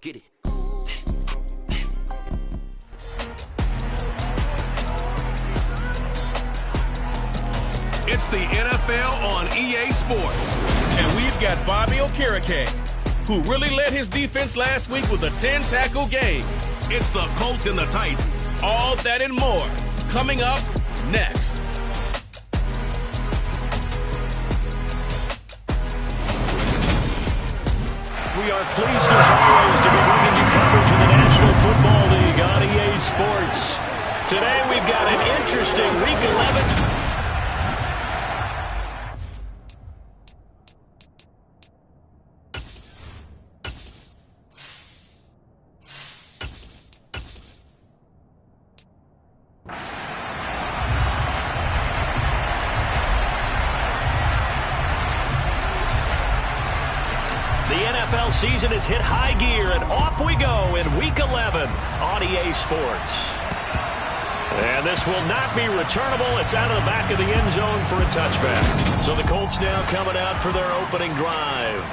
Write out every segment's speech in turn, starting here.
Get it. It's the NFL on EA Sports. And we've got Bobby Okereke, who really led his defense last week with a 10-tackle game. It's the Colts and the Titans. All that and more coming up next. We are pleased as always to be bringing you coverage of the National Football League on EA Sports. Today we've got an interesting Week 11. Season has hit high gear, and off we go in Week 11 on EA Sports. And this will not be returnable. It's out of the back of the end zone for a touchback. So the Colts now coming out for their opening drive.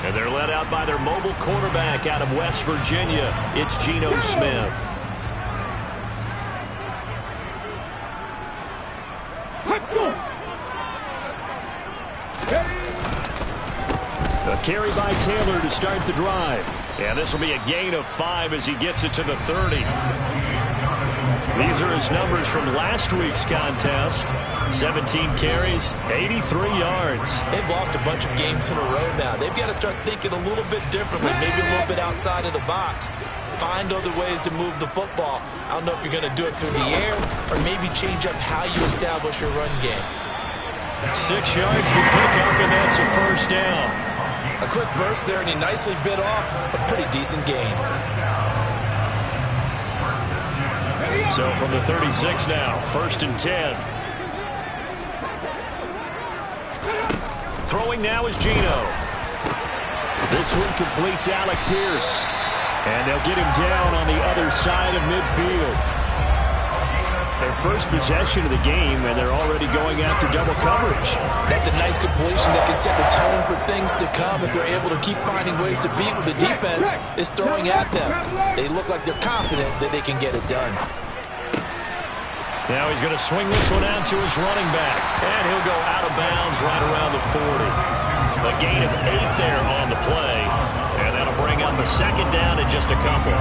And they're led out by their mobile quarterback out of West Virginia. It's Geno Smith. Let's go. A carry by Taylor to start the drive. And this will be a gain of 5 as he gets it to the 30. These are his numbers from last week's contest. 17 carries, 83 yards. They've lost a bunch of games in a row now. They've got to start thinking a little bit differently, maybe a little bit outside of the box. Find other ways to move the football. I don't know if you're going to do it through the air or maybe change up how you establish your run game. 6 yards to pick up, and that's a first down. A quick burst there, and he nicely bit off a pretty decent gain. So from the 36 now, 1st and 10. Throwing now is Geno. This one completes Alec Pierce. And they'll get him down on the other side of midfield. Their first possession of the game, and they're already going after double coverage. That's a nice completion that can set the tone for things to come if they're able to keep finding ways to beat what the defense is throwing at them. They look like they're confident that they can get it done. Now he's going to swing this one out to his running back, and he'll go out of bounds right around the 40. A gain of 8 there on the play, and that'll bring up a second down and just a couple.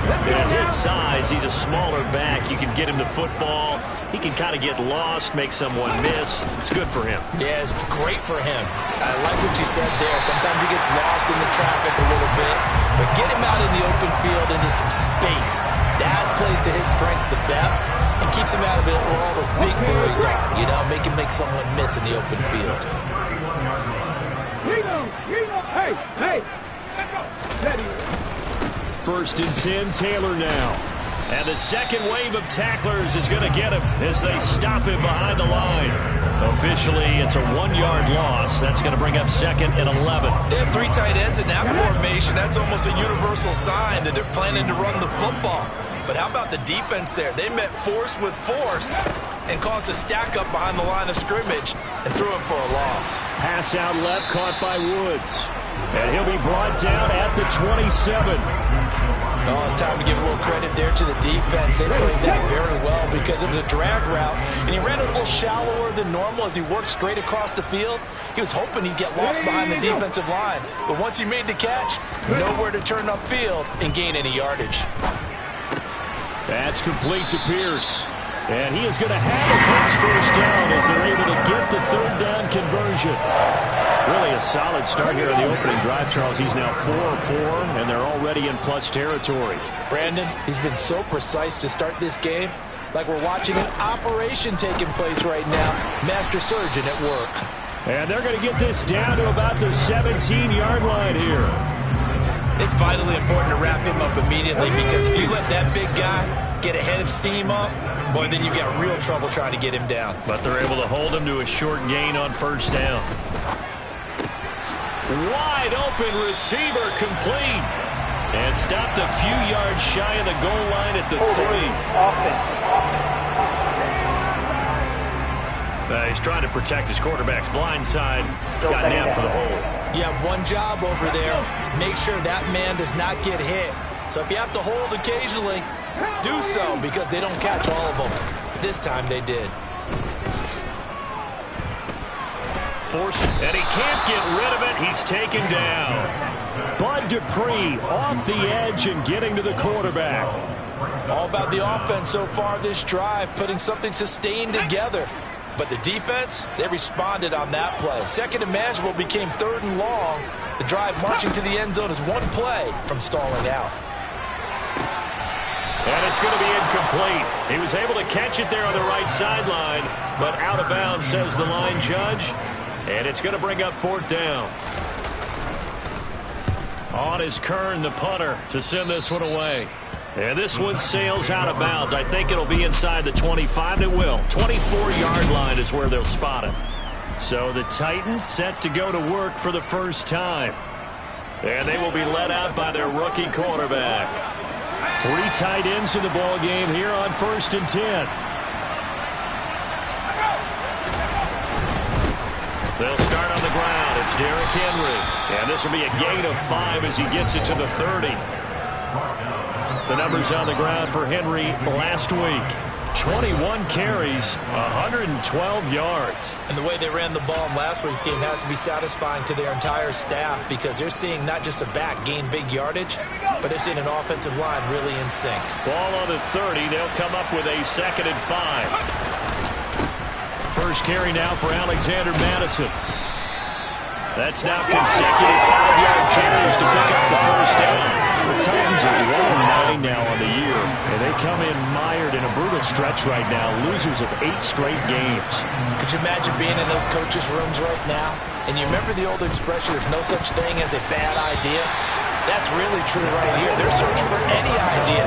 At his size, he's a smaller back. You can get him the football. He can kind of get lost, make someone miss. It's good for him. Yeah, it's great for him. I like what you said there. Sometimes he gets lost in the traffic a little bit, but get him out in the open field into some space. That plays to his strengths the best and keeps him out of it where all the big boys are. You know, make him make someone miss in the open field. Hey, let's go. Steady. 1st and 10, Taylor now. And the second wave of tacklers is going to get him as they stop him behind the line. Officially, it's a 1-yard loss. That's going to bring up 2nd and 11. They have 3 tight ends in that formation. That's almost a universal sign that they're planning to run the football. But how about the defense there? They met force with force and caused a stack up behind the line of scrimmage and threw him for a loss. Pass out left, caught by Woods. And he'll be brought down at the 27. Oh, it's time to give a little credit there to the defense. They played that very well because it was a drag route, and he ran it a little shallower than normal as he worked straight across the field. He was hoping he'd get lost behind the defensive line, but once he made the catch, nowhere to turn upfield and gain any yardage. That's complete to Pierce. And he is going to have a Colts first down as they're able to get the 3rd down conversion. Really a solid start here in the opening drive, Charles. He's now 4 of 4, and they're already in plus territory. Brandon, he's been so precise to start this game, like we're watching an operation taking place right now. Master surgeon at work. And they're going to get this down to about the 17-yard line here. It's vitally important to wrap him up immediately because if you let that big guy get a head of steam up, boy, then you've got real trouble trying to get him down. But they're able to hold him to a short gain on 1st down. Wide open receiver complete. And stopped a few yards shy of the goal line at the 3. He's trying to protect his quarterback's blind side. Got nabbed for the hole. You have one job over there. Make sure that man does not get hit. So if you have to hold occasionally, do so, because they don't catch all of them. This time they did. Force it, and he can't get rid of it. He's taken down. Bud Dupree off the edge and getting to the quarterback. All about the offense so far this drive, putting something sustained together. But the defense, they responded on that play. Second and manageable became 3rd and long. The drive marching to the end zone is one play from stalling out. And it's going to be incomplete. He was able to catch it there on the right sideline, but out of bounds, says the line judge. And it's going to bring up 4th down. On is Kern, the punter, to send this one away. And this one sails out of bounds. I think it'll be inside the 25. It will. 24-yard line is where they'll spot it. So the Titans set to go to work for the first time. And they will be led out by their rookie quarterback. 3 tight ends in the ball game here on 1st and 10. They'll start on the ground. It's Derrick Henry. And this will be a gain of 5 as he gets it to the 30. The numbers on the ground for Henry last week. 21 carries, 112 yards. And the way they ran the ball in last week's game has to be satisfying to their entire staff, because they're seeing not just a back gain big yardage, but they're seeing an offensive line really in sync. Ball on the 30. They'll come up with a 2nd and 5. First carry now for Alexander Madison. That's now consecutive 5-yard carries to pick up the first down. The Titans are 1-9 now on the year, and they come in mired in a brutal stretch right now, losers of 8 straight games. Could you imagine being in those coaches' rooms right now? And you remember the old expression, there's no such thing as a bad idea? That's really true right here. They're searching for any idea,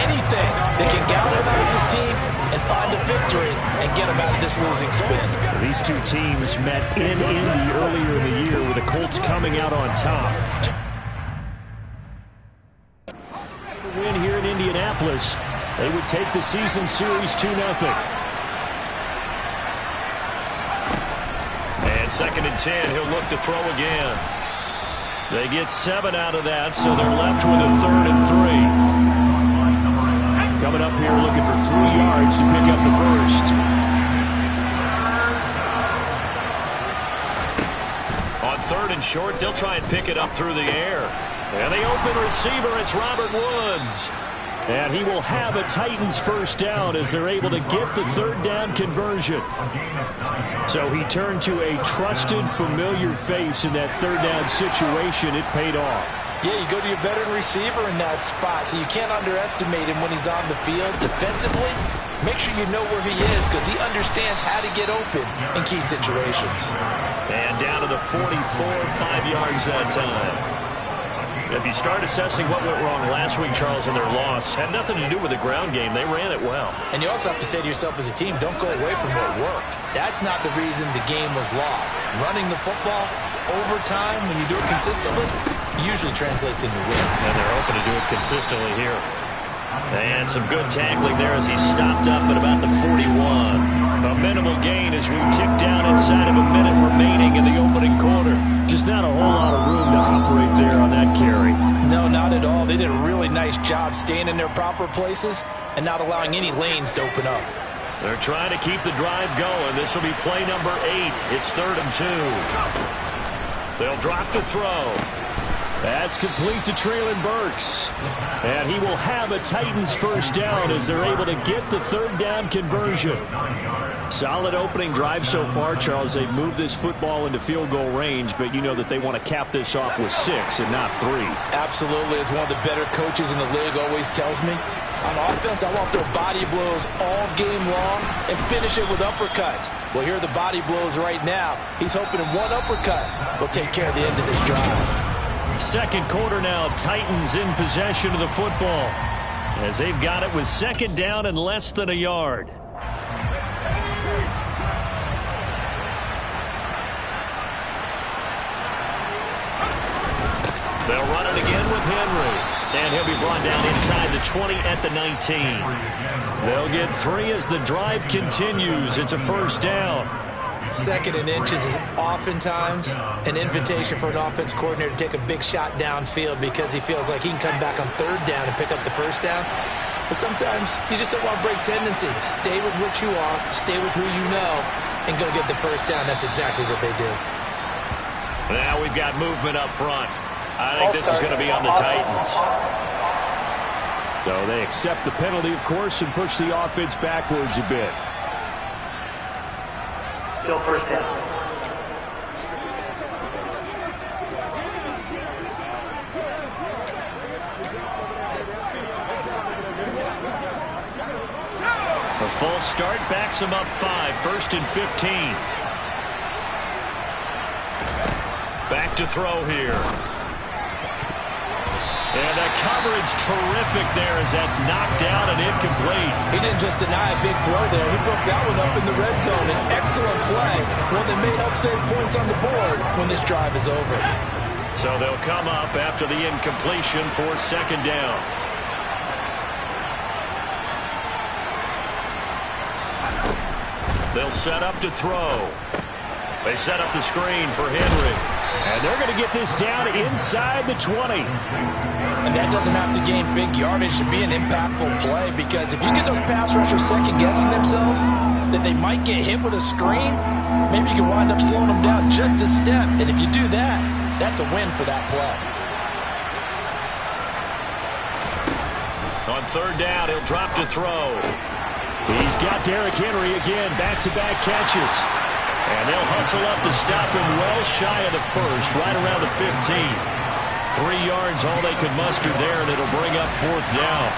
anything that can galvanize this team and find a victory and get them out of this losing spin. These two teams met in Indy earlier in the year with the Colts coming out on top. Win here in Indianapolis, they would take the season series 2-0. And 2nd and 10, he'll look to throw again. They get 7 out of that, so they're left with a 3rd and 3. Coming up here looking for 3 yards to pick up the first. On 3rd and short, they'll try and pick it up through the air. And the open receiver, it's Robert Woods. And he will have a Titans first down as they're able to get the 3rd down conversion. So he turned to a trusted, familiar face in that 3rd down situation. It paid off. Yeah, you go to your veteran receiver in that spot, so you can't underestimate him when he's on the field defensively. Make sure you know where he is, because he understands how to get open in key situations. And down to the 44, 5 yards that time. If you start assessing what went wrong last week, Charles, in their loss, had nothing to do with the ground game. They ran it well. And you also have to say to yourself as a team, don't go away from what worked. That's not the reason the game was lost. Running the football, overtime, when you do it consistently, usually translates into wins. And they're hoping to do it consistently here. And some good tackling there as he stopped up at about the 41. A minimal gain as we tick down inside of a minute remaining in the opening quarter. Just not a whole lot of room to operate there on that carry. No, not at all. They did a really nice job staying in their proper places and not allowing any lanes to open up. They're trying to keep the drive going. This will be play number 8. It's 3rd and 2. They'll drop to throw. That's complete to Treylon Burks. And he will have a Titans first down as they're able to get the 3rd down conversion. Solid opening drive so far, Charles. They've moved this football into field goal range, but you know that they want to cap this off with 6 and not 3. Absolutely. As one of the better coaches in the league always tells me, on offense, I want their body blows all game long and finish it with uppercuts. Well, here are the body blows right now. He's hoping in one uppercut will take care of the end of this drive. Second quarter now, Titans in possession of the football as they've got it with 2nd down and less than a yard. They'll run it again with Henry. And he'll be brought down inside the 20 at the 19. They'll get 3 as the drive continues. It's a first down. 2nd and inches is oftentimes an invitation for an offense coordinator to take a big shot downfield because he feels like he can come back on 3rd down and pick up the first down. But sometimes you just don't want to break tendency. Stay with what you are, stay with who you know, and go get the first down. That's exactly what they did. Now we've got movement up front. I think this is going to be on the Titans. So they accept the penalty, of course, and push the offense backwards a bit. Still first down. A full start backs him up 5. 1st and 15. Back to throw here. And the coverage terrific there as that's knocked down and incomplete. He didn't just deny a big throw there. He broke that one up in the red zone. An excellent play. One that may help save points on the board when this drive is over. So they'll come up after the incompletion for 2nd down. They'll set up to throw. They set up the screen for Henry. And they're going to get this down inside the 20. And that doesn't have to gain big yardage to be an impactful play, because if you get those pass rushers second-guessing themselves that they might get hit with a screen, maybe you can wind up slowing them down just a step. And if you do that, that's a win for that play. On 3rd down, he'll drop to throw. He's got Derrick Henry again, back-to-back catches. And they'll hustle up to stop him well shy of the 1st, right around the 15. 3 yards, all they could muster there, and it'll bring up 4th down.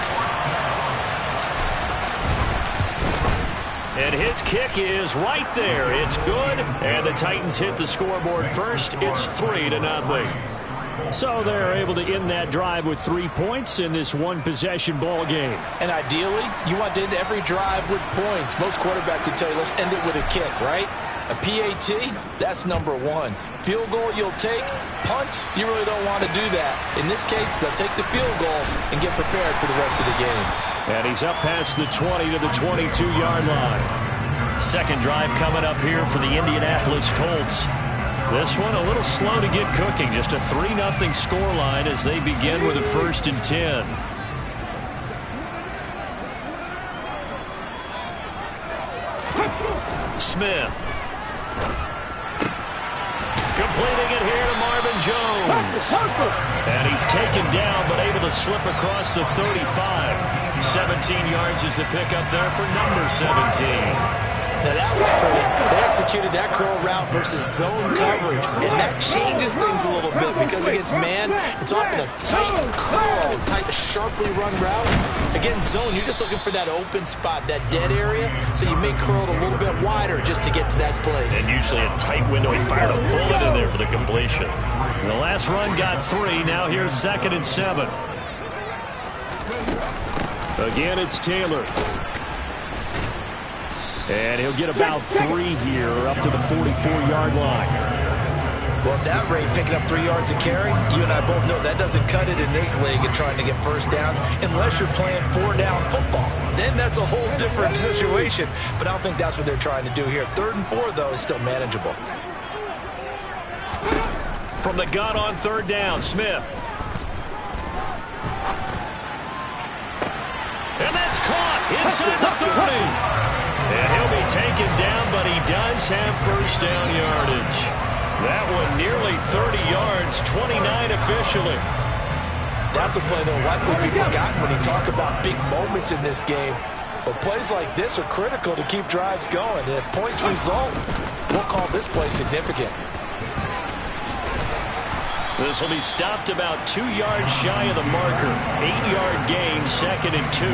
And his kick is right there. It's good, and the Titans hit the scoreboard first. It's 3-0. So they're able to end that drive with 3 points in this one-possession ball game. And ideally, you want to end every drive with points. Most quarterbacks would tell you, let's end it with a kick, right? A PAT, that's number 1. Field goal you'll take. Punts, you really don't want to do that. In this case, they'll take the field goal and get prepared for the rest of the game. And he's up past the 20 to the 22-yard line. 2nd drive coming up here for the Indianapolis Colts. This one a little slow to get cooking. Just a 3-0 scoreline as they begin with a 1st and 10. Smith. Completing it here to Marvin Jones. And he's taken down but able to slip across the 35. 17 yards is the pickup there for number 17. Now that was pretty. They executed that curl route versus zone coverage, and that changes things a little bit because against man, it's often a tight curl, tight, sharply run route. Against zone, you're just looking for that open spot, that dead area, so you may curl it a little bit wider just to get to that place. And usually a tight window. He fired a bullet in there for the completion. And the last run got 3. Now here's 2nd and 7. Again, it's Taylor. And he'll get about 3 here, up to the 44-yard line. Well, at that rate, picking up 3 yards a carry, you and I both know that doesn't cut it in this league and trying to get first downs unless you're playing 4-down football. Then that's a whole different situation. But I don't think that's what they're trying to do here. 3rd and 4, though, is still manageable. From the gun on 3rd down, Smith. And that's caught inside the 30. And he'll be taken down, but he does have 1st down yardage. That one nearly 30 yards, 29 officially. That's a play that will likely be forgotten when you talk about big moments in this game. But plays like this are critical to keep drives going. And if points result, we'll call this play significant. This will be stopped about 2 yards shy of the marker. 8-yard gain, 2nd and 2.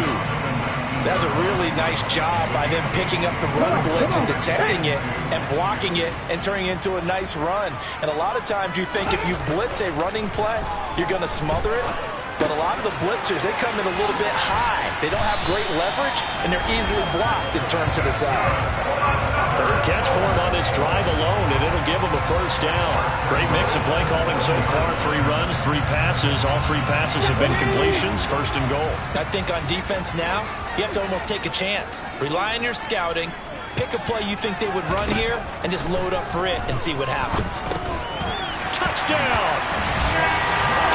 That's a really nice job by them picking up the run blitz and detecting it and blocking it and turning it into a nice run. And a lot of times you think if you blitz a running play, you're going to smother it. But a lot of the blitzers, they come in a little bit high. They don't have great leverage, and they're easily blocked and turned to the side. Third catch for him on this drive alone, and it'll give him a first down. Great mix of play calling so far. 3 runs, 3 passes. All 3 passes have been completions. First and goal. I think on defense now, you have to almost take a chance. Rely on your scouting. Pick a play you think they would run here, and just load up for it and see what happens. Touchdown!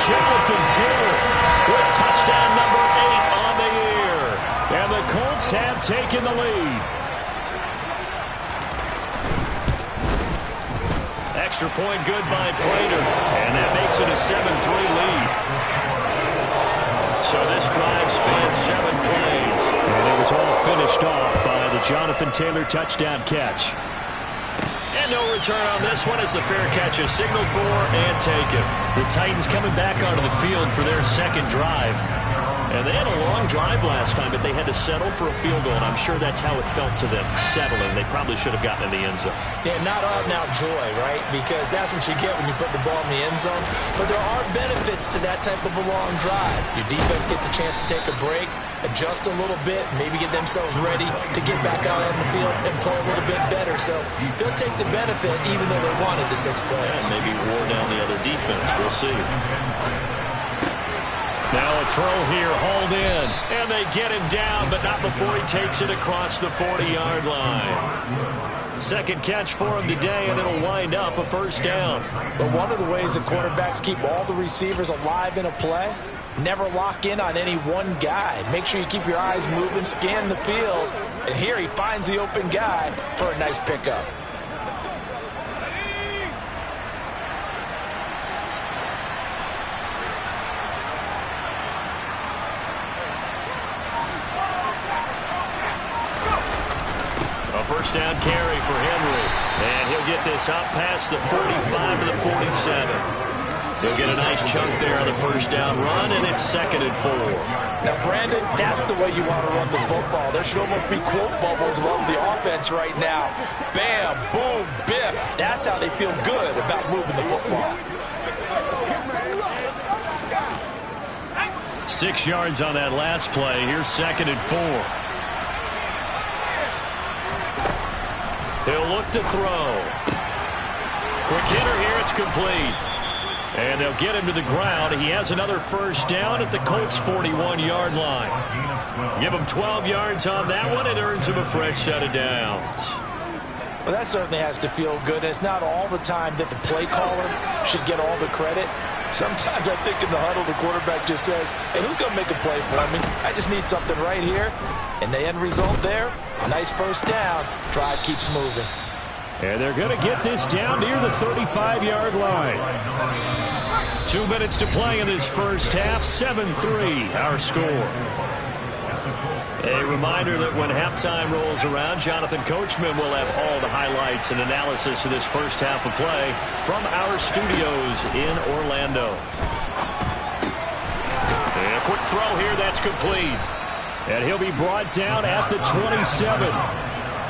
Jonathan Taylor with touchdown number 8 on the year. And the Colts have taken the lead. Extra point good by Prater, and that makes it a 7-3 lead. So this drive spans 7 plays. And it was all finished off by the Jonathan Taylor touchdown catch. And no return on this one as the fair catch is signaled for and taken. The Titans coming back onto the field for their second drive. And they had a long drive last time, but they had to settle for a field goal, and I'm sure that's how it felt to them, settling. They probably should have gotten in the end zone. Yeah, not out-and-out joy, right? Because that's what you get when you put the ball in the end zone. But there are benefits to that type of a long drive. Your defense gets a chance to take a break, adjust a little bit, maybe get themselves ready to get back out on the field and play a little bit better. So they'll take the benefit even though they wanted the 6 points. Yeah, maybe wore down the other defense. We'll see. Now a throw here, hauled in, and they get him down, but not before he takes it across the 40-yard line. Second catch for him today, and it'll wind up a first down. But one of the ways that quarterbacks keep all the receivers alive in a play, never lock in on any one guy. Make sure you keep your eyes moving, scan the field, and here he finds the open guy for a nice pickup. First down carry for Henry. And he'll get this out past the 45 to the 47. He'll get a nice chunk there on the first down run, and it's 2nd and 4. Now, Brandon, that's the way you want to run the football. There should almost be quote bubbles above the offense right now. Bam, boom, biff. That's how they feel good about moving the football. 6 yards on that last play. Here's 2nd and 4. He'll look to throw. Quick hitter here. It's complete. And they'll get him to the ground. He has another first down at the Colts' 41-yard line. Give him 12 yards on that one. It earns him a fresh set of downs. Well, that certainly has to feel good. And it's not all the time that the play caller should get all the credit. Sometimes I think in the huddle, the quarterback just says, hey, who's going to make a play for me? I just need something right here. And the end result there, nice first down. Drive keeps moving. And they're going to get this down near the 35-yard line. 2 minutes to play in this first half. 7-3, our score. A reminder that when halftime rolls around, Jonathan Coachman will have all the highlights and analysis of this first half of play from our studios in Orlando. And a quick throw here, that's complete. And he'll be brought down at the 27.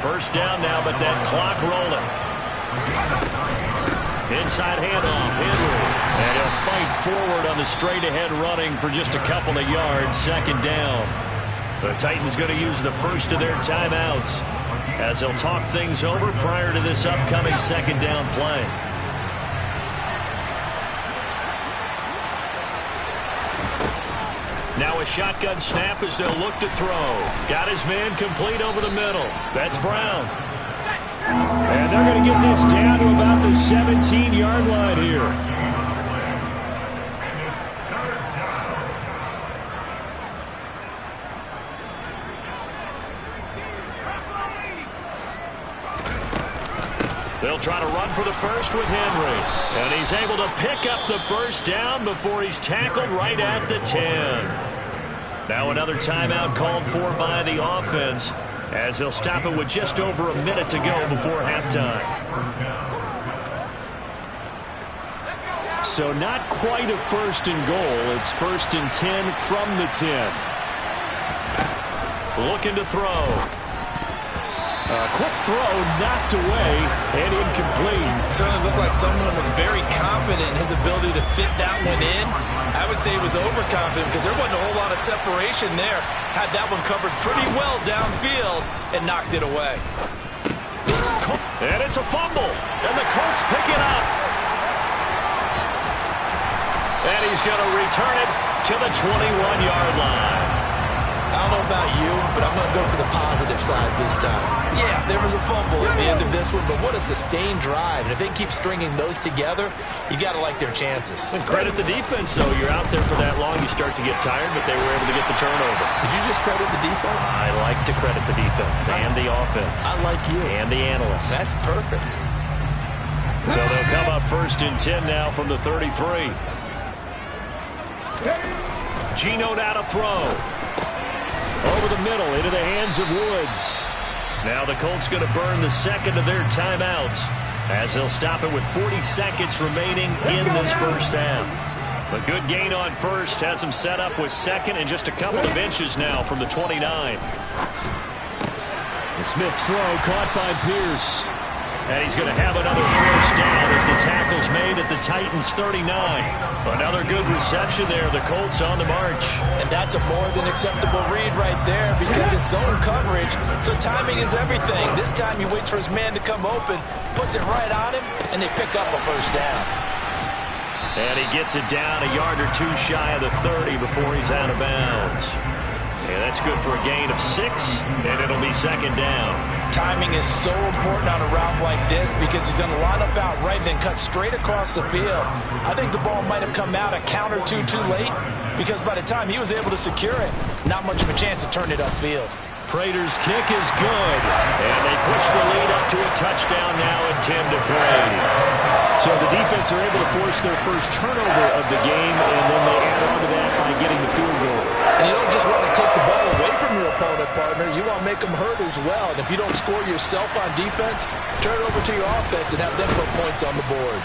First down now, but that clock rolling. Inside handoff, Henry. And he'll fight forward on the straight-ahead running for just a couple of yards. 2nd down. The Titans going to use the first of their timeouts as they'll talk things over prior to this upcoming 2nd down play. Now a shotgun snap as they'll look to throw. Got his man complete over the middle. That's Brown. And they're going to get this down to about the 17-yard line here. They'll try to run for the first with Henry. And he's able to pick up the first down before he's tackled right at the 10. Now another timeout called for by the offense as they'll stop it with just over a minute to go before halftime. So not quite a 1st and goal. It's 1st and 10 from the 10. Looking to throw. A quick throw knocked away and incomplete. Certainly looked like someone was very confident in his ability to fit that one in. I would say he was overconfident because there wasn't a whole lot of separation there. Had that one covered pretty well downfield and knocked it away. And it's a fumble. And the Colts pick it up. And he's going to return it to the 21-yard line. I don't know about you, but I'm going to go to the positive side this time. Yeah, there was a fumble at the end of this one, but what a sustained drive. And if they keep stringing those together, you got to like their chances. And credit the defense, though. You're out there for that long, you start to get tired, but they were able to get the turnover. Did you just credit the defense? I like to credit the defense and the offense. I like you. And the analysts. That's perfect. So they'll come up 1st and 10 now from the 33. Geno now to throw. Over the middle, into the hands of Woods. Now the Colts going to burn the second of their timeouts as they'll stop it with 40 seconds remaining in this first half. A good gain on first has them set up with second and just a couple of inches now from the 29. The Smith's throw caught by Pierce. And he's going to have another first down as the tackle's made at the Titans' 39. Another good reception there. The Colts on the march. And that's a more than acceptable read right there because it's zone coverage, so timing is everything. This time he waits for his man to come open, puts it right on him, and they pick up a first down. And he gets it down a yard or two shy of the 30 before he's out of bounds. And that's good for a gain of 6, and it'll be second down. Timing is so important on a route like this because he's going to line up out right, then cut straight across the field. I think the ball might have come out a count or two too late because by the time he was able to secure it, not much of a chance to turn it upfield. Prater's kick is good, and they push the lead up to a touchdown now at 10-3. So the defense are able to force their first turnover of the game, and then they add on to that by getting the field goal. And you don't just want to take the ball away from your opponent, partner. You want to make them hurt as well. And if you don't score yourself on defense, turn it over to your offense and have them put points on the board.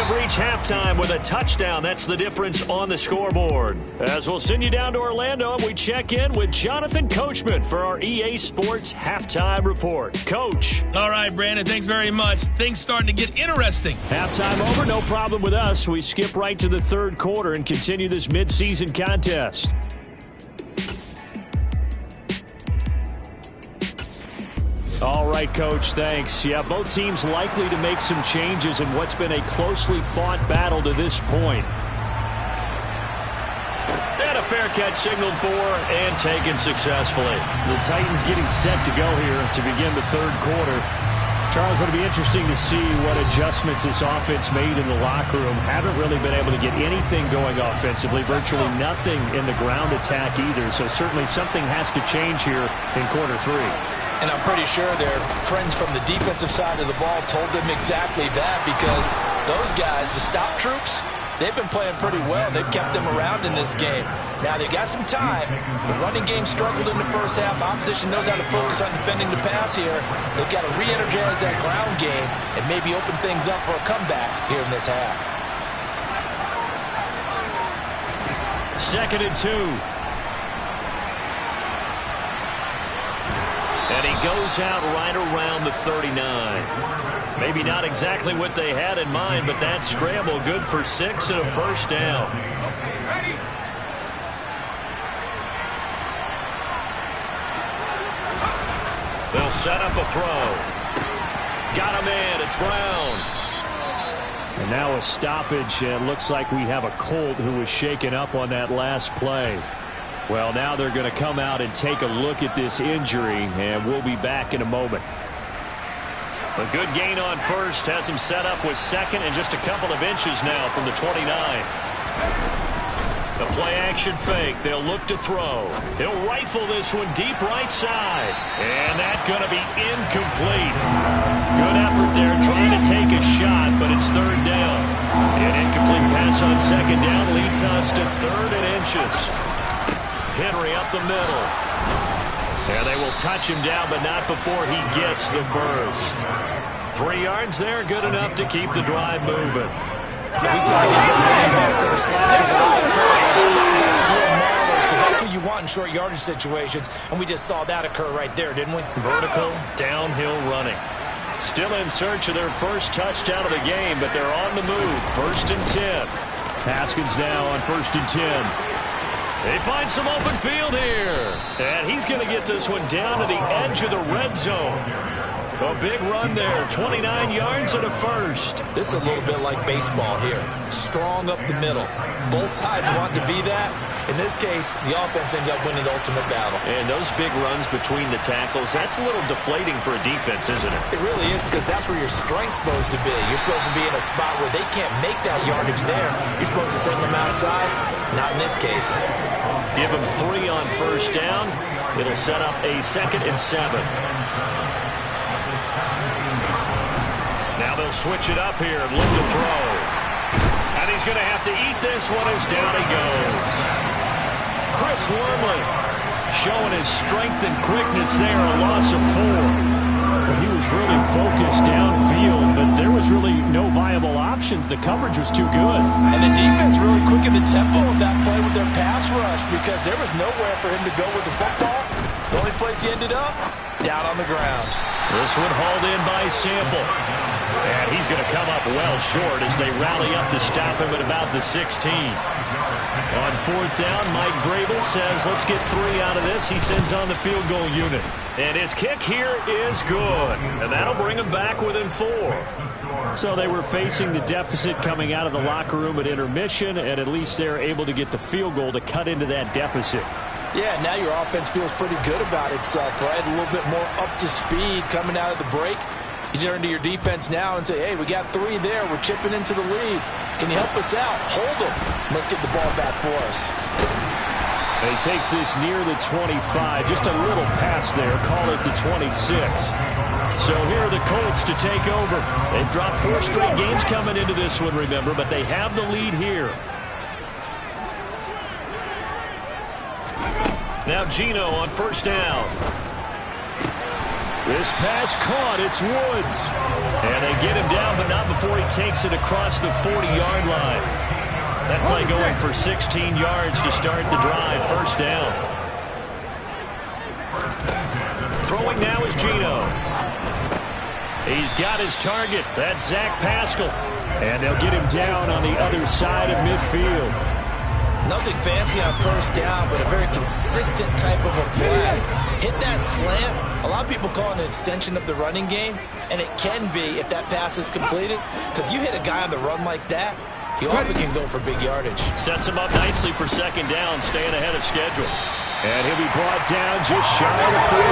have reached halftime with a touchdown. That's the difference on the scoreboard. As we'll send you down to Orlando, we check in with Jonathan Coachman for our EA Sports Halftime Report. Coach. All right, Brandon, thanks very much. Things starting to get interesting. Halftime over, no problem with us. We skip right to the third quarter and continue this midseason contest. All right, Coach, thanks. Yeah, both teams likely to make some changes in what's been a closely fought battle to this point. And a fair catch signaled for and taken successfully. The Titans getting set to go here to begin the third quarter. Charles, it'll be interesting to see what adjustments this offense made in the locker room. Haven't really been able to get anything going offensively, virtually nothing in the ground attack either. So certainly something has to change here in quarter three. And I'm pretty sure their friends from the defensive side of the ball told them exactly that, because those guys, the stop troops, they've been playing pretty well. They've kept them around in this game. Now, they got some time. The running game struggled in the first half. Opposition knows how to focus on defending the pass here. They've got to re-energize that ground game and maybe open things up for a comeback here in this half. 2nd and 2. And he goes out right around the 39. Maybe not exactly what they had in mind, but that scramble good for 6 and a first down. They'll set up a throw. Got him in. It's Brown. And now a stoppage. It looks like we have a Colt who was shaken up on that last play. Well, now they're going to come out and take a look at this injury, and we'll be back in a moment. A good gain on first has him set up with second and just a couple of inches now from the 29. The play-action fake. They'll look to throw. He'll rifle this one deep right side. And that's going to be incomplete. Good effort there trying to take a shot, but it's third down. An incomplete pass on second down leads us to 3rd and inches. Henry up the middle. And they will touch him down, but not before he gets the first. 3 yards there, good enough to keep the drive moving. We talk about running backs that are slashers a lot. Guys who are maulers, because that's who you want in short yardage situations. And we just saw that occur right there, didn't we? Vertical, downhill running. Still in search of their first touchdown of the game, but they're on the move. 1st and 10. Haskins now on 1st and 10. They find some open field here. And he's going to get this one down to the edge of the red zone. A big run there, 29 yards and a first. This is a little bit like baseball here. Strong up the middle. Both sides want to be that. In this case, the offense ends up winning the ultimate battle. And those big runs between the tackles, that's a little deflating for a defense, isn't it? It really is, because that's where your strength's supposed to be. You're supposed to be in a spot where they can't make that yardage there. You're supposed to send them outside. Not in this case. Give him 3 on first down. It'll set up a 2nd and 7. Now they'll switch it up here and look to throw. And he's going to have to eat this one as down he goes. Chris Wormley showing his strength and quickness there, a loss of 4. Well, he was really focused downfield, but there was really no viable options. The coverage was too good. And the defense really quickened the tempo of that play with their pass rush, because there was nowhere for him to go with the football. The only place he ended up, down on the ground. This one hauled in by Sample. And he's going to come up well short as they rally up to stop him at about the 16. On 4th down, Mike Vrabel says, let's get 3 out of this. He sends on the field goal unit. And his kick here is good. And that'll bring him back within 4. So they were facing the deficit coming out of the locker room at intermission, and at least they're able to get the field goal to cut into that deficit. Yeah, now your offense feels pretty good about itself, right? A little bit more up to speed coming out of the break. You turn to your defense now and say, hey, we got 3 there. We're chipping into the lead. Can you help us out? Hold them. Let's get the ball back for us. And he takes this near the 25. Just a little pass there. Call it the 26. So here are the Colts to take over. They've dropped 4 straight games coming into this one, remember, but they have the lead here. Now Geno on 1st down. This pass caught. It's Woods. And they get him down, but not before he takes it across the 40-yard line. That play going for 16 yards to start the drive. First down. Throwing now is Geno. He's got his target. That's Zach Pascal. And they'll get him down on the other side of midfield. Nothing fancy on first down, but a very consistent type of a play. Hit that slant. A lot of people call it an extension of the running game, and it can be if that pass is completed, because you hit a guy on the run like that, he often can go for big yardage. Sets him up nicely for second down, staying ahead of schedule. And he'll be brought down just shy of the 40.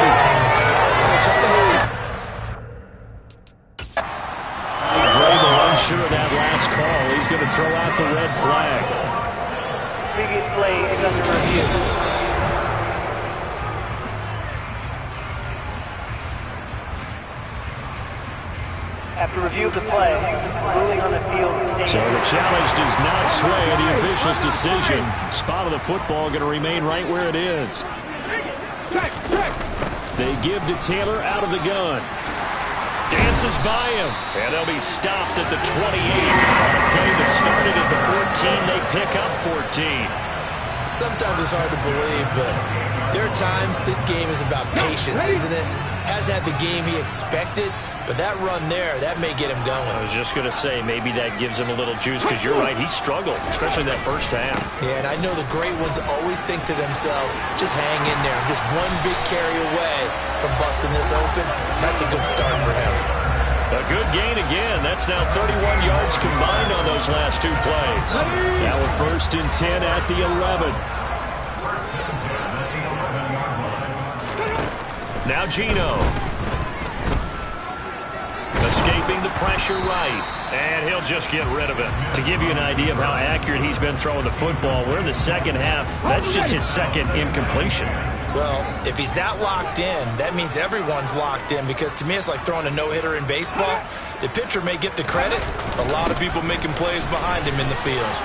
Vrabel unsure of that last call. He's going to throw out the red flag. Previous play is under review. After review of the play, ruling on the field stands. So the challenge does not sway the official's decision. Spot of the football going to remain right where it is. They give to Taylor out of the gun. Dances by him. And they'll be stopped at the 28. On a play that started at the 14, they pick up 14. Sometimes it's hard to believe, but there are times this game is about patience, isn't it? Hasn't had the game he expected, but that run there, that may get him going. I was just going to say, maybe that gives him a little juice, because you're right, he struggled, especially that first half. Yeah, and I know the great ones always think to themselves, just hang in there. I'm just one big carry away from busting this open. That's a good start for him. A good gain again. That's now 31 yards combined on those last two plays. Now a 1st and 10 at the 11. Now Geno. Escaping the pressure right. And he'll just get rid of it. To give you an idea of how accurate he's been throwing the football, we're in the second half. That's just his second incompletion. Well, if he's that locked in, that means everyone's locked in, because to me it's like throwing a no-hitter in baseball. The pitcher may get the credit. A lot of people making plays behind him in the field.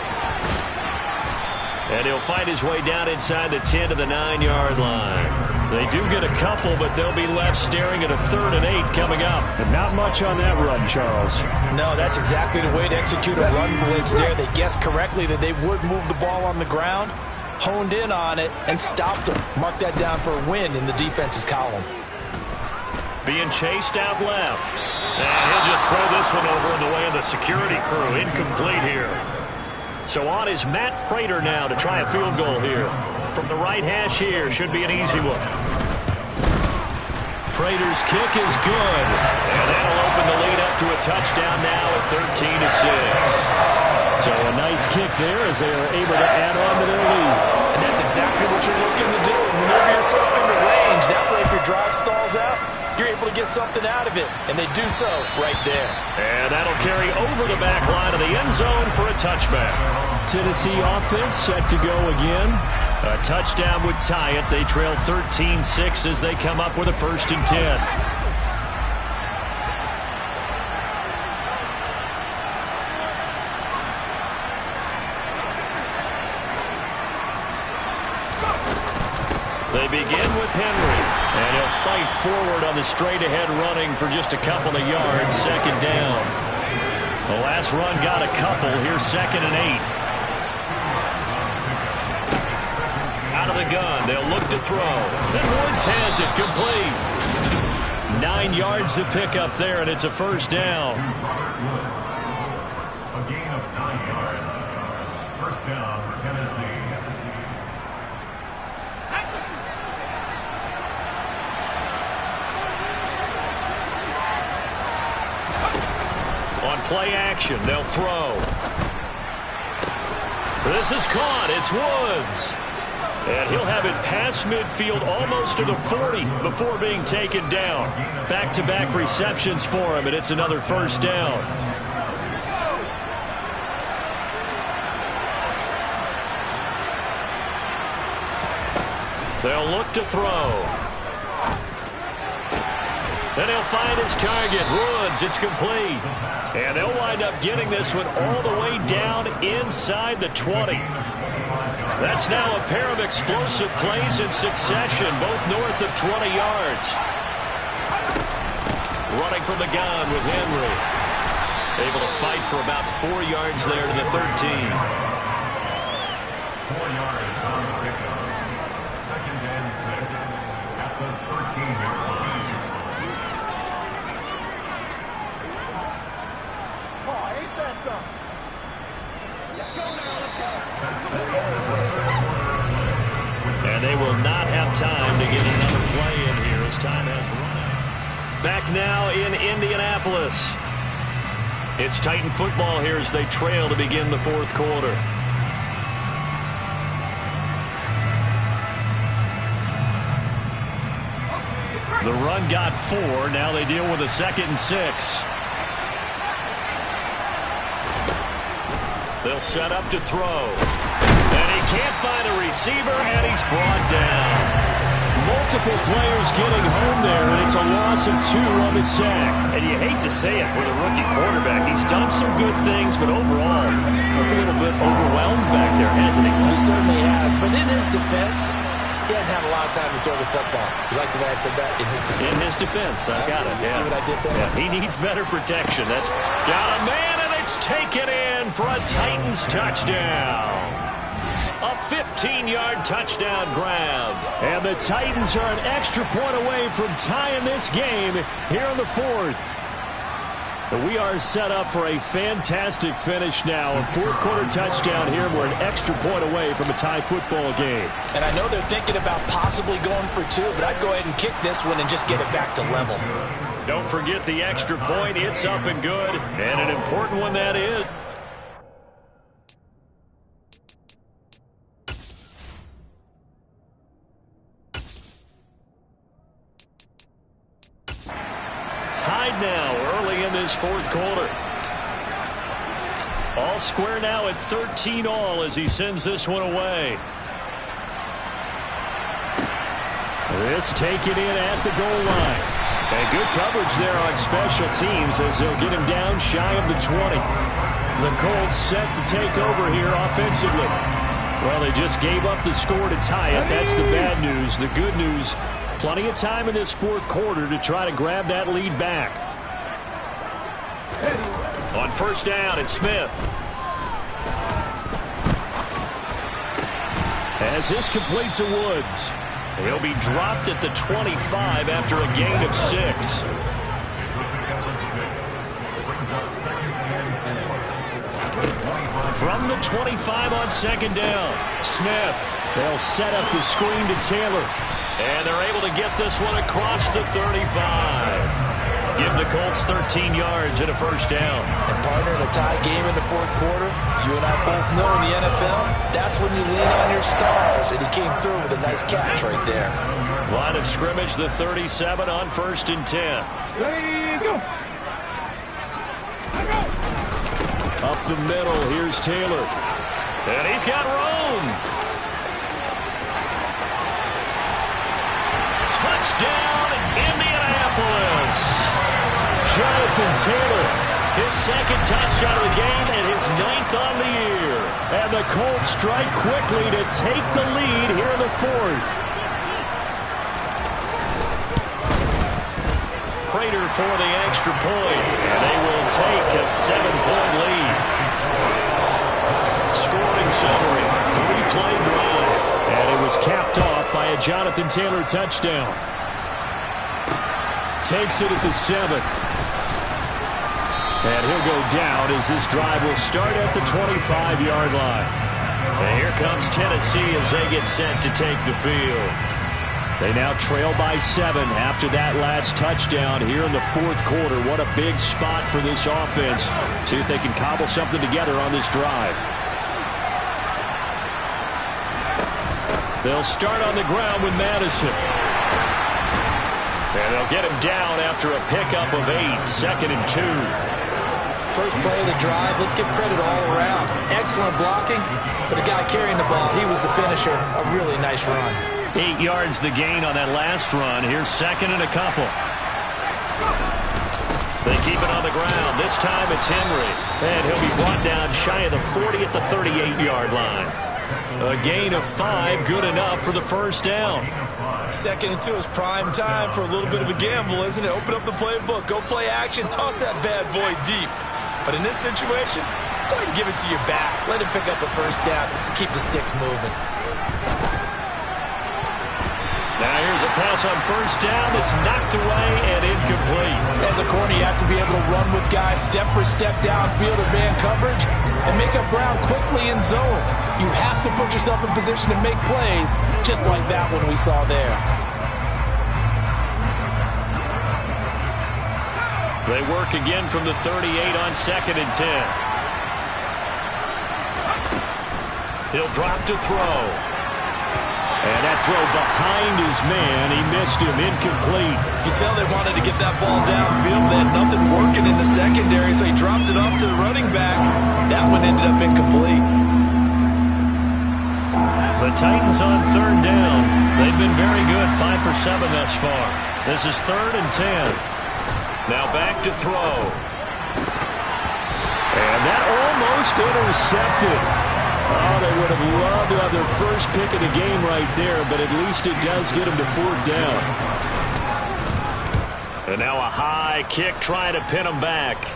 And he'll find his way down inside the 10 to the 9-yard line. They do get a couple, but they'll be left staring at a 3rd and 8 coming up. But not much on that run, Charles. No, that's exactly the way to execute a run blitz there. They guessed correctly that they would move the ball on the ground, honed in on it, and stopped them. Mark that down for a win in the defense's column. Being chased out left. And he'll just throw this one over in the way of the security crew. Incomplete here. So on is Matt Prater now to try a field goal here. From the right hash here, should be an easy one. Prater's kick is good. And that'll open the lead up to a touchdown now at 13-6. So a nice kick there as they are able to add on to their lead. And that's exactly what you're looking to do. Maneuver yourself into range. That way, if your drive stalls out, you're able to get something out of it. And they do so right there. And that'll carry over the back line of the end zone for a touchback. Tennessee offense set to go again. A touchdown would tie it. They trail 13-6 as they come up with a 1st and 10. They begin with Henry, and he'll fight forward on the straight-ahead running for just a couple of yards. 2nd down. The last run got a couple. Here's 2nd and 8. Out of the gun, they'll look to throw. And Woods has it complete. 9 yards to pick up there, and it's a 1st down. A gain of 9 yards. 1st down for Tennessee. On play action, they'll throw. This is caught. It's Woods. And he'll have it past midfield almost to the 40 before being taken down. Back-to-back receptions for him, and it's another 1st down. They'll look to throw. And he'll find his target, Woods. It's complete. And they'll wind up getting this one all the way down inside the 20. That's now a pair of explosive plays in succession, both north of 20 yards. Running from the gun with Henry. Able to fight for about 4 yards there to the 13. 4 yards on the pickup. 2nd and 6 at the 13-yard line. Oh, ain't that something? Let's go now, let's go. And they will not have time to get another play in here as time has run out. Back now in Indianapolis. It's Titan football here as they trail to begin the 4th quarter. The run got 4. Now they deal with a 2nd and 6. They'll set up to throw. And he can't find a receiver, and he's brought down. Multiple players getting home there, and it's a loss of 2 on the sack. And you hate to say it with a rookie quarterback. He's done some good things, but overall, looked a little bit overwhelmed back there, hasn't he? He certainly has, but in his defense, he hadn't had a lot of time to throw the football. You like the way I said that? In his defense. In his defense, I got it. You see what I did there? Yeah, he needs better protection. That's got a man, and it's taken in for a Titans touchdown. A 15-yard touchdown grab. And the Titans are an extra point away from tying this game here in the 4th. We are set up for a fantastic finish now. A 4th quarter touchdown here. We're an extra point away from a tie football game. And I know they're thinking about possibly going for 2, but I'd go ahead and kick this one and just get it back to level. Don't forget the extra point. It's up and good. And an important one that is. Tied now early in this 4th quarter. All square now at 13 all as he sends this one away. This taken in at the goal line. And good coverage there on special teams as they'll get him down shy of the 20. The Colts set to take over here offensively. Well, they just gave up the score to tie it. That's the bad news. The good news, plenty of time in this 4th quarter to try to grab that lead back. On 1st down, it's Smith. As this complete to Woods. He'll be dropped at the 25 after a gain of 6. From the 25 on 2nd down, Smith. They'll set up the screen to Taylor. And they're able to get this one across the 35. Give the Colts 13 yards and a 1st down. And partner, in a tie game in the 4th quarter, you and I both know in the NFL, that's when you lean on your stars. And he came through with a nice catch right there. Line of scrimmage, the 37 on 1st and 10. Ready, go. Up the middle, here's Taylor. And he's got Rome. Touchdown, Indianapolis. Jonathan Taylor, his 2nd touchdown of the game and his 9th on the year. And the Colts strike quickly to take the lead here in the 4th. Prater for the extra point, and they will take a 7-point lead. Scoring summary, 3-play drive. And it was capped off by a Jonathan Taylor touchdown. Takes it at the 7. And he'll go down as this drive will start at the 25-yard line. And here comes Tennessee as they get set to take the field. They now trail by 7 after that last touchdown here in the 4th quarter. What a big spot for this offense. See if they can cobble something together on this drive. They'll start on the ground with Madison. And they'll get him down after a pickup of 8, 2nd and 2. First play of the drive, let's give credit all around. Excellent blocking, but the guy carrying the ball, he was the finisher. A really nice run. 8 yards the gain on that last run. Here's 2nd and a couple. They keep it on the ground. This time it's Henry. And he'll be brought down shy of the 40 at the 38-yard line. A gain of 5, good enough for the first down. 2nd and 2 is prime time for a little bit of a gamble, isn't it? Open up the playbook, go play action, toss that bad boy deep. But in this situation, go ahead and give it to your back. Let him pick up a first down. Keep the sticks moving. Now here's a pass on first down that's knocked away and incomplete. As a corner, you have to be able to run with guys step for step downfield or man coverage and make up ground quickly in zone. You have to put yourself in position to make plays, just like that one we saw there. They work again from the 38 on 2nd and 10. He'll drop to throw. And that throw behind his man, he missed him, incomplete. You can tell they wanted to get that ball downfield, but they had nothing working in the secondary, so he dropped it off to the running back. That one ended up incomplete. The Titans on 3rd down. They've been very good, 5 for 7 thus far. This is 3rd and 10. Now back to throw. And that almost intercepted. Oh, they would have loved to have their first pick of the game right there, but at least it does get them to 4th down. And now a high kick trying to pin them back.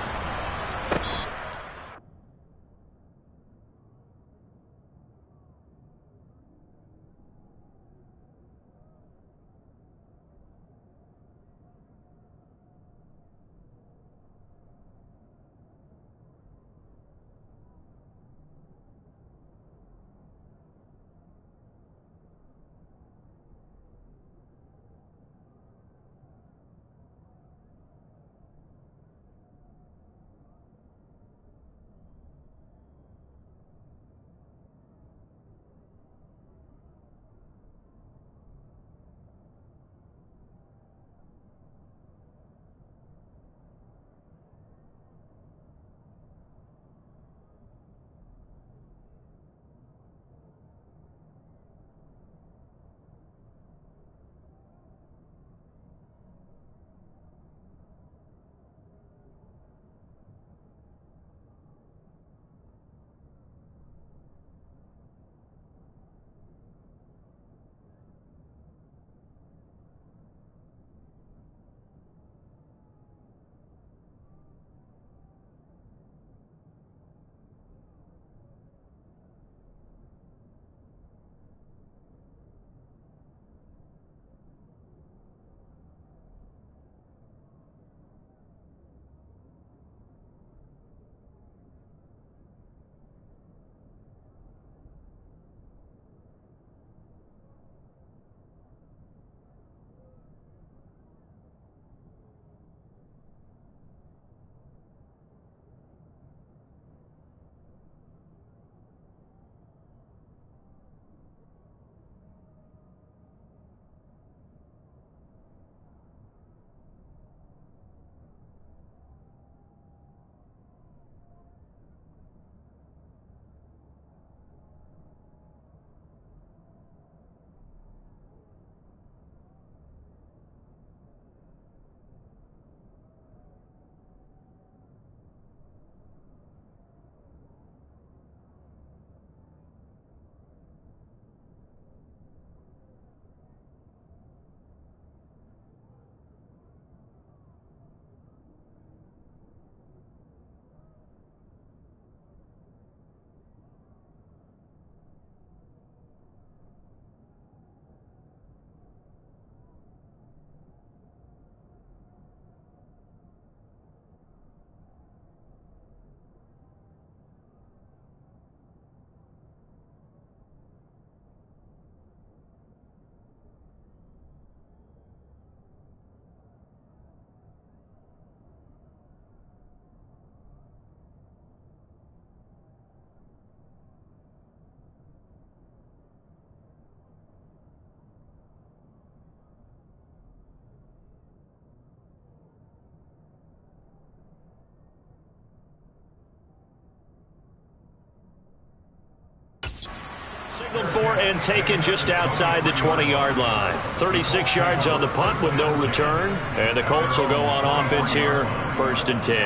Signaled for and taken just outside the 20-yard line. 36 yards on the punt with no return. And the Colts will go on offense here, 1st and 10.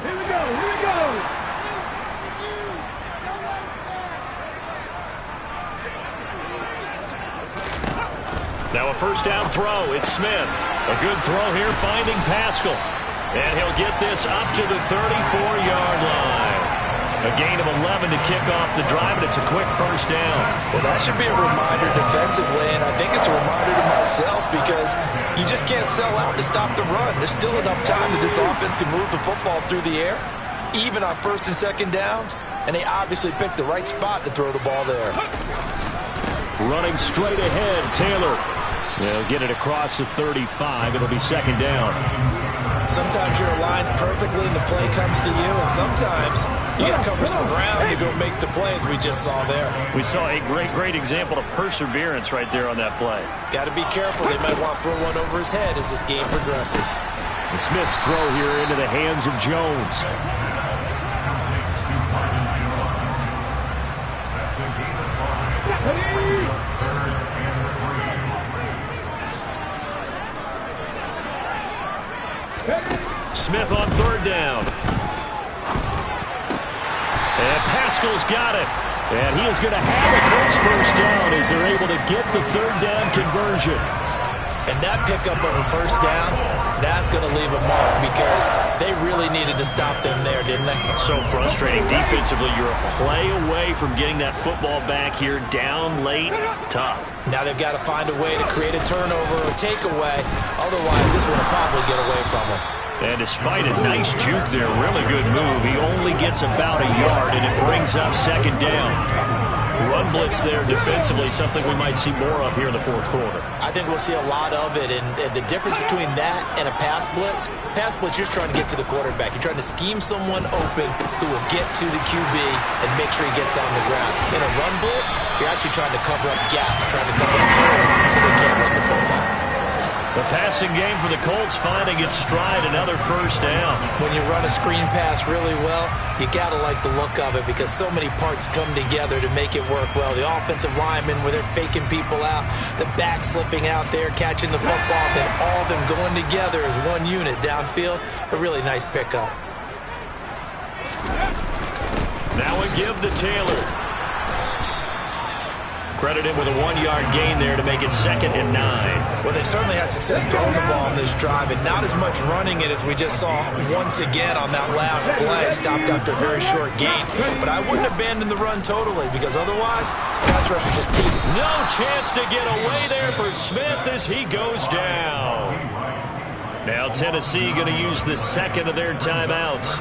Here we go, here we go. Now a first down throw. It's Smith. A good throw here finding Pascal. And he'll get this up to the 34-yard line. A gain of 11 to kick off the drive, and it's a quick first down. Well, that should be a reminder defensively, and I think it's a reminder to myself because you just can't sell out to stop the run. There's still enough time that this offense can move the football through the air, even on first and second downs, and they obviously picked the right spot to throw the ball there. Running straight ahead, Taylor. They'll get it across the 35. It'll be second down. Sometimes you're aligned perfectly and the play comes to you, and sometimes you got to cover some ground to go make the plays we just saw there. We saw a great example of perseverance right there on that play. Got to be careful. They might want to throw one over his head as this game progresses. The Smith's throw here into the hands of Jones. Smith on third down. And Pascal's got it. And he is going to have a Colts first down as they're able to get the third down conversion. And that pickup of a first down, that's going to leave a mark because they really needed to stop them there, didn't they? So frustrating. Defensively, you're a play away from getting that football back here down late. Tough. Now they've got to find a way to create a turnover or takeaway. Otherwise, this one will probably get away from them. And despite a nice juke there, really good move, he only gets about a yard, and it brings up second down. Run blitz there defensively, something we might see more of here in the fourth quarter. I think we'll see a lot of it, and the difference between that and a pass blitz, you're just trying to get to the quarterback. You're trying to scheme someone open who will get to the QB and make sure he gets on the ground. In a run blitz, you're actually trying to cover up gaps, trying to cover up holes so they can't run the football. The passing game for the Colts finding its stride, another first down. When you run a screen pass really well, you got to like the look of it because so many parts come together to make it work well. The offensive linemen where they're faking people out, the back slipping out there, catching the football, then all of them going together as one unit downfield. A really nice pickup. Now a give to Taylor. Credit him with a 1-yard gain there to make it 2nd and 9. Well, they certainly had success throwing the ball in this drive, and not as much running it as we just saw once again on that last play. Stopped after a very short gain. But I wouldn't abandon the run totally because otherwise, pass rush is just team. No chance to get away there for Smith as he goes down. Now Tennessee going to use the second of their timeouts.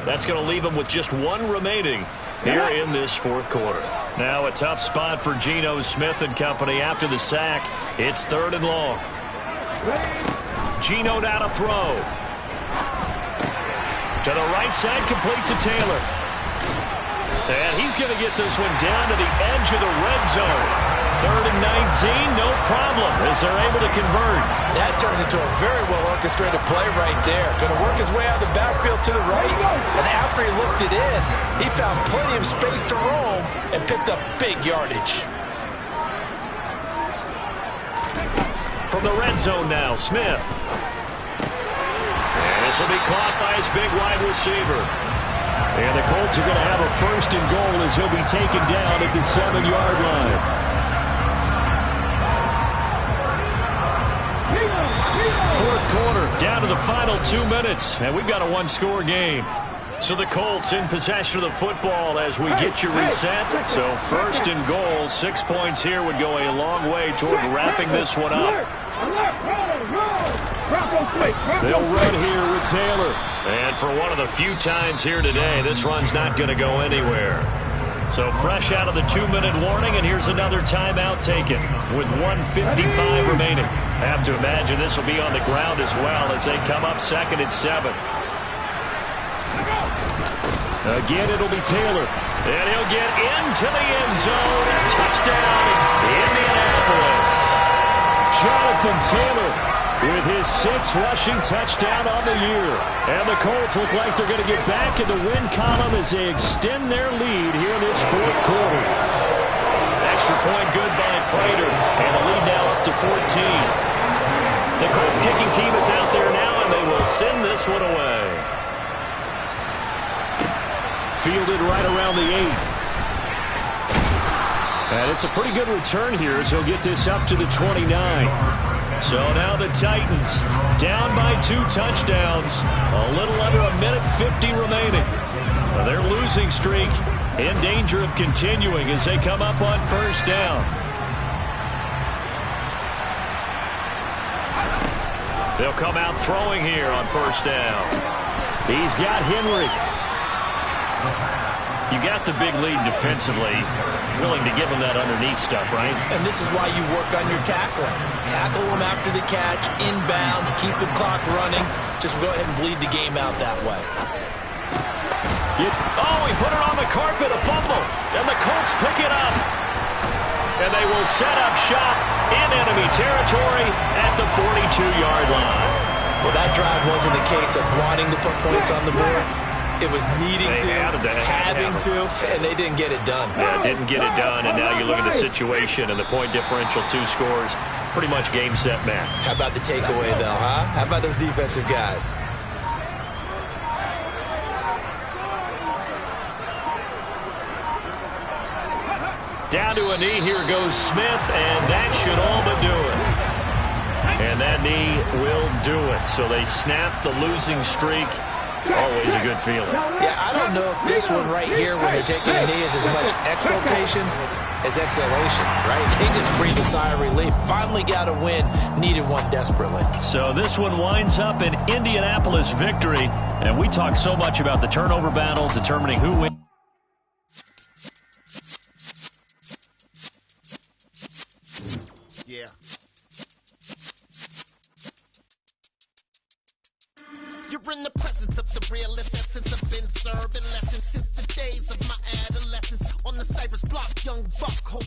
That's going to leave them with just one remaining here in this fourth quarter. Now a tough spot for Geno Smith and company after the sack. It's 3rd and long. Geno now to throw. To the right side, complete to Taylor. And he's going to get this one down to the edge of the red zone. 3rd and 19, no problem as they're able to convert. That turned into a very well-orchestrated play right there. Going to work his way out of the backfield to the right, and after he looked it in, he found plenty of space to roam and picked up big yardage. From the red zone now, Smith. And this will be caught by his big wide receiver. And the Colts are going to have a 1st and goal as he'll be taken down at the 7-yard line. Fourth quarter, down to the final 2 minutes, and we've got a 1-score game. So the Colts in possession of the football as we get you reset. So 1st and goal, 6 points here would go a long way toward wrapping this one up. They'll run here with Taylor. And for one of the few times here today, this run's not going to go anywhere. So fresh out of the 2-minute warning, and here's another timeout taken with 1:55 remaining. I have to imagine this will be on the ground as well as they come up 2nd and 7. Again, it'll be Taylor. And he'll get into the end zone. Touchdown, Indianapolis. Jonathan Taylor with his 6th rushing touchdown on the year. And the Colts look like they're going to get back in the win column as they extend their lead here in this fourth quarter. Extra point good by Prater. And the lead now up to 14. The Colts kicking team is out there now, and they will send this one away. Fielded right around the 8. And it's a pretty good return here as he'll get this up to the 29. So now the Titans down by 2 touchdowns. A little under a minute 50 remaining. Well, their losing streak in danger of continuing as they come up on first down. They'll come out throwing here on first down. He's got Henry. You got the big lead defensively, willing to give him that underneath stuff, right? And this is why you work on your tackling. Tackle them after the catch, inbounds, keep the clock running. Just go ahead and bleed the game out that way. He put it on the carpet, a fumble, and the Colts pick it up. And they will set up shop in enemy territory at the 42-yard line. Well, that drive wasn't a case of wanting to put points on the board. It was needing to, having to, and they didn't get it done. Yeah, didn't get it done, and now you look at the situation and the point differential, 2 scores, pretty much game, set, match. How about the takeaway, though, huh? How about those defensive guys? Down to a knee, here goes Smith, and that should all but do it. And that knee will do it. So they snap the losing streak. Always a good feeling. Yeah, I don't know if this one right here, when they're taking a knee, is as much exultation as exhalation, right? They just breathe a sigh of relief. Finally got a win. Needed one desperately. So this one winds up an Indianapolis victory. And we talk so much about the turnover battle, determining who wins. Yeah. You're in the presence of the realest essence. I've been serving lessons since the days of my adolescence. On the Cypress block, young buck.